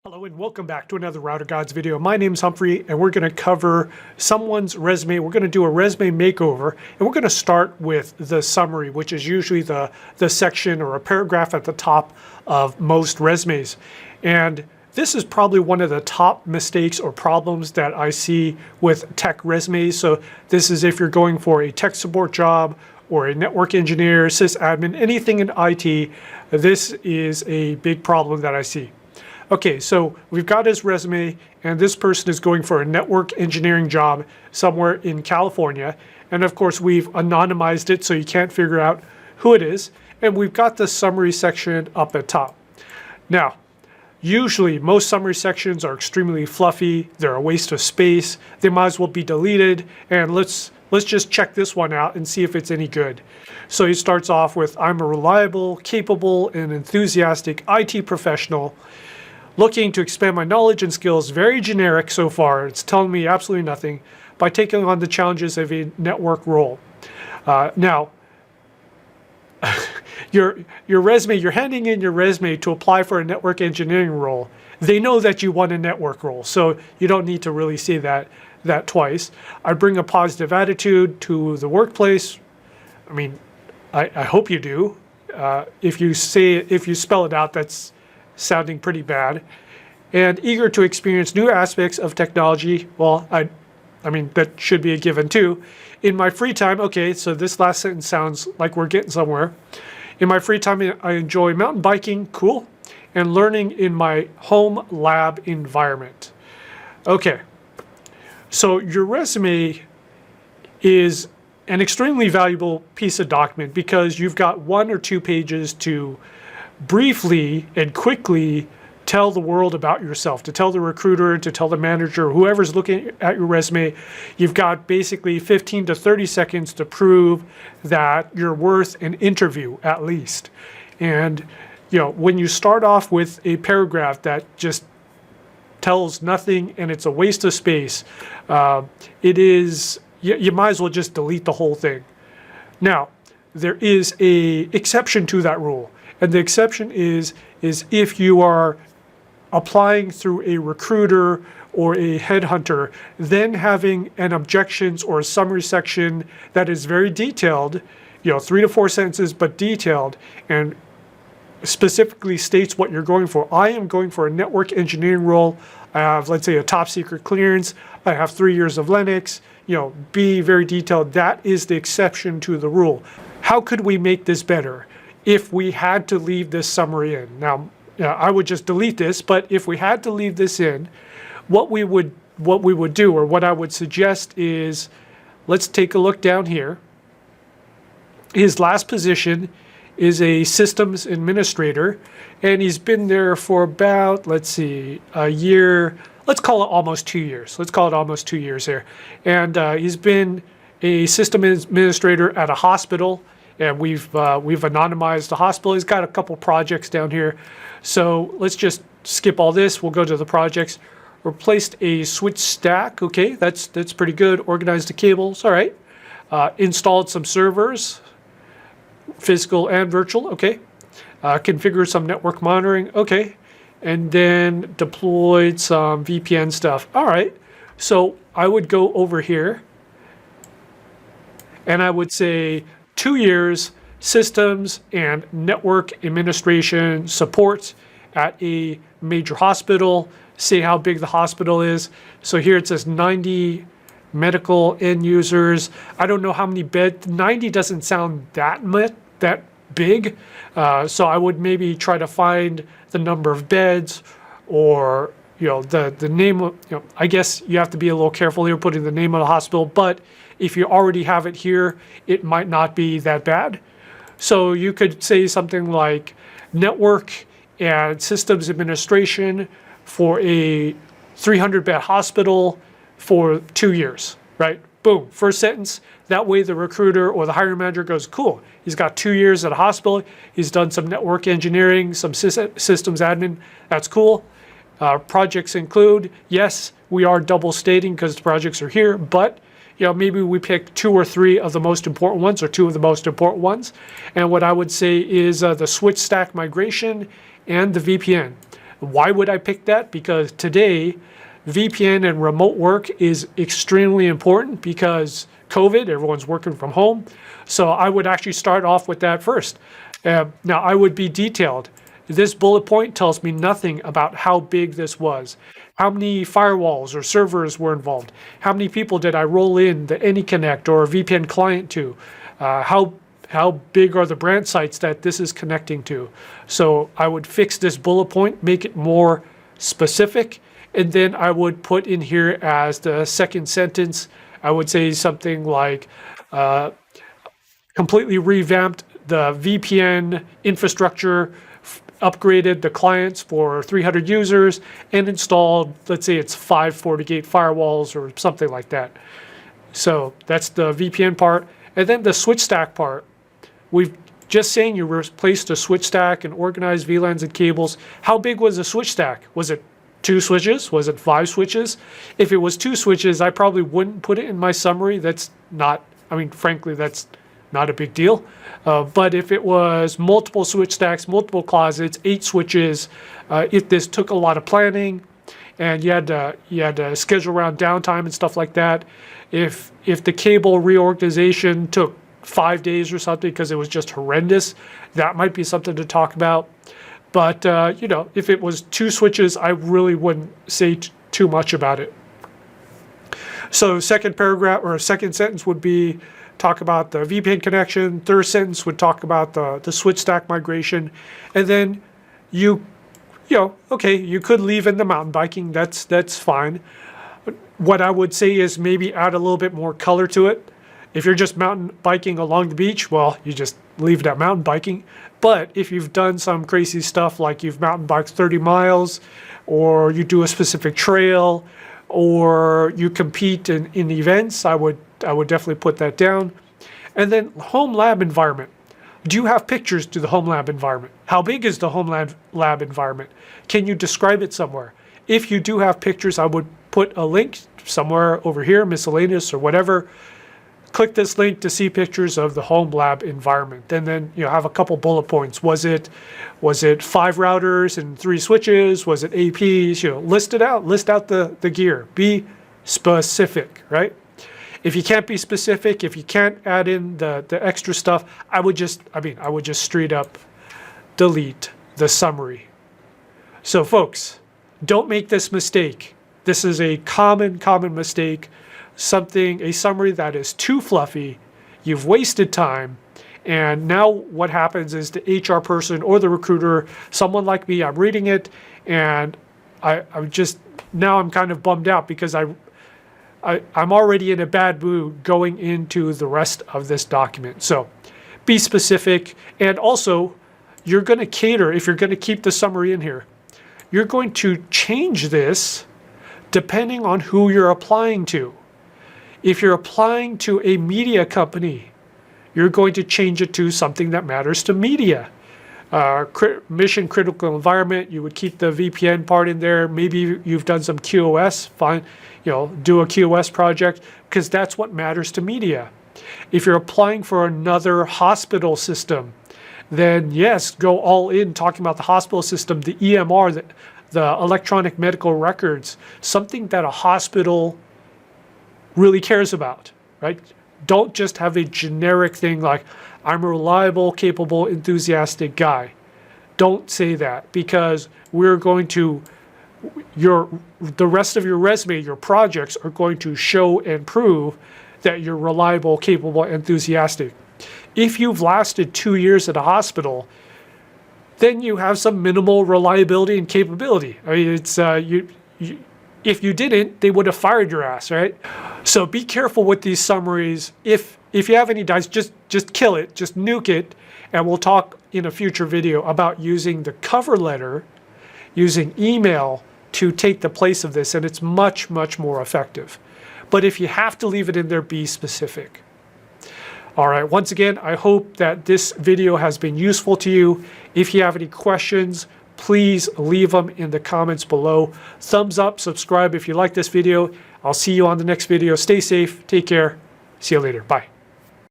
Hello and welcome back to another RouterGods video. My name's Humphrey and we're going to cover someone's resume. We're going to do a resume makeover and we're going to start with the summary, which is usually the section or a paragraph at the top of most resumes. And this is probably one of the top mistakes or problems that I see with tech resumes. So this is if you're going for a tech support job or a network engineer, sysadmin, anything in IT, this is a big problem that I see. Okay, so we've got his resume, and this person is going for a network engineering job somewhere in California. And of course, we've anonymized it so you can't figure out who it is. And we've got the summary section up at top. Now, usually most summary sections are extremely fluffy. They're a waste of space. They might as well be deleted. And let's just check this one out and see if it's any good. So he starts off with, I'm a reliable, capable, and enthusiastic IT professional looking to expand my knowledge and skills. Very generic so far. It's telling me absolutely nothing by taking on the challenges of a network role. Now, your resume, you're handing in your resume to apply for a network engineering role. They know that you want a network role, so you don't need to really say that twice. I bring a positive attitude to the workplace. I mean, I hope you do. If you spell it out, that's sounding pretty bad. And eager to experience new aspects of technology. Well, I mean, that should be a given too. In my free time, okay, so this last sentence sounds like we're getting somewhere. In my free time, I enjoy mountain biking, cool, and learning in my home lab environment. Okay, so your resume is an extremely valuable piece of document because you've got 1 or 2 pages to briefly and quickly tell the world about yourself, to tell the recruiter, to tell the manager, whoever's looking at your resume. You've got basically 15 to 30 seconds to prove that you're worth an interview at least. And you know, when you start off with a paragraph that just tells nothing and it's a waste of space, you might as well just delete the whole thing. Now, there is an exception to that rule. And the exception is if you are applying through a recruiter or a headhunter, then having an objections or a summary section that is very detailed, 3 to 4 sentences, but detailed, and specifically states what you're going for. I am going for a network engineering role. I have, let's say, a top secret clearance. I have 3 years of Linux. Be very detailed. That is the exception to the rule. How could we make this better? If we had to leave this summary in. Now, I would just delete this, but if we had to leave this in, what we would do, or what I would suggest is, let's take a look down here. His last position is a systems administrator, and he's been there for about, let's see, a year. Let's call it almost 2 years. Let's call it almost 2 years here. And he's been a system administrator at a hospital. And we've anonymized the hospital. He's got a couple projects down here. So let's just skip all this. We'll go to the projects. Replaced a switch stack. Okay, that's pretty good. Organized the cables. All right. Installed some servers, physical and virtual. Okay. Configured some network monitoring. Okay. And then deployed some VPN stuff. All right. So I would go over here and I would say 2 years systems and network administration support at a major hospital. Say how big the hospital is. So here it says 90 medical end users. I don't know how many beds. 90 doesn't sound that big. So I would maybe try to find the number of beds, or the name of, I guess you have to be a little careful here putting the name of the hospital, but if you already have it here, it might not be that bad. So you could say something like network and systems administration for a 300-bed hospital for 2 years, right? Boom, first sentence. That way the recruiter or the hiring manager goes, cool, he's got 2 years at a hospital. He's done some network engineering, some systems admin. That's cool. Projects include, yes, we are double stating because the projects are here, but maybe we pick 2 or 3 of the most important ones, or 2 of the most important ones. And what I would say is the switch stack migration and the VPN. Why would I pick that? Because today, VPN and remote work is extremely important because COVID, everyone's working from home. So I would actually start off with that first. Now, I would be detailed. This bullet point tells me nothing about how big this was. How many firewalls or servers were involved? How many people did I roll in the AnyConnect or VPN client to? How big are the branch sites that this is connecting to? So I would fix this bullet point, make it more specific, and then I would put in here as the second sentence, I would say something like completely revamped the VPN infrastructure, upgraded the clients for 300 users, and installed, let's say it's 5 FortiGate firewalls or something like that. So that's the VPN part. And then the switch stack part. We've just saying you replaced a switch stack and organized VLANs and cables. How big was the switch stack? Was it 2 switches? Was it 5 switches? If it was 2 switches, I probably wouldn't put it in my summary. That's not, I mean, frankly, that's not a big deal. But if it was multiple switch stacks, multiple closets, 8 switches, if this took a lot of planning and you had to schedule around downtime and stuff like that, if the cable reorganization took 5 days or something because it was just horrendous, that might be something to talk about. But you know, if it was 2 switches, I really wouldn't say too much about it. So second paragraph or second sentence would be talk about the VPN connection. Third sentence would talk about the switch stack migration, and then you know, okay, you could leave in the mountain biking. That's fine. What I would say is maybe add a little bit more color to it. If you're just mountain biking along the beach, well, you just leave it at mountain biking. But if you've done some crazy stuff like you've mountain biked 30 miles, or you do a specific trail, or you compete in events, I would definitely put that down. And then home lab environment. Do you have pictures to the home lab environment? How big is the home lab environment? Can you describe it somewhere? If you do have pictures, I would put a link somewhere over here, miscellaneous or whatever. Click this link to see pictures of the home lab environment. And then you know, have a couple bullet points. Was it 5 routers and 3 switches? Was it APs? You know, list it out. List out the gear. Be specific, right? If you can't be specific, if you can't add in the extra stuff, I would just straight up delete the summary. So folks, don't make this mistake. This is a common mistake. A summary that is too fluffy, you've wasted time, and now what happens is the HR person or the recruiter, someone like me, I'm reading it, and I'm kind of bummed out because I'm already in a bad mood going into the rest of this document. So be specific, and also you're going to cater, if you're going to keep the summary in here, you're going to change this depending on who you're applying to. If you're applying to a media company, you're going to change it to something that matters to media. Mission critical environment, you would keep the VPN part in there. Maybe you've done some QoS, fine, you know, do a QoS project because that's what matters to media. If you're applying for another hospital system, then yes, go all in talking about the hospital system, the EMR, the electronic medical records, something that a hospital really cares about, right? Don't just have a generic thing like, I'm a reliable, capable, enthusiastic guy. Don't say that, because we're going to, the rest of your resume, your projects are going to show and prove that you're reliable, capable, enthusiastic. If you've lasted 2 years at a hospital, then you have some minimal reliability and capability. I mean, it's if you didn't, they would have fired your ass, right? So be careful with these summaries. If you have any doubts, just kill it, just nuke it, and we'll talk in a future video about using the cover letter, using email to take the place of this, and it's much, much more effective. But if you have to leave it in there, be specific. All right, once again, I hope that this video has been useful to you. If you have any questions, please leave them in the comments below. Thumbs up, subscribe if you like this video. I'll see you on the next video. Stay safe, take care, see you later, bye.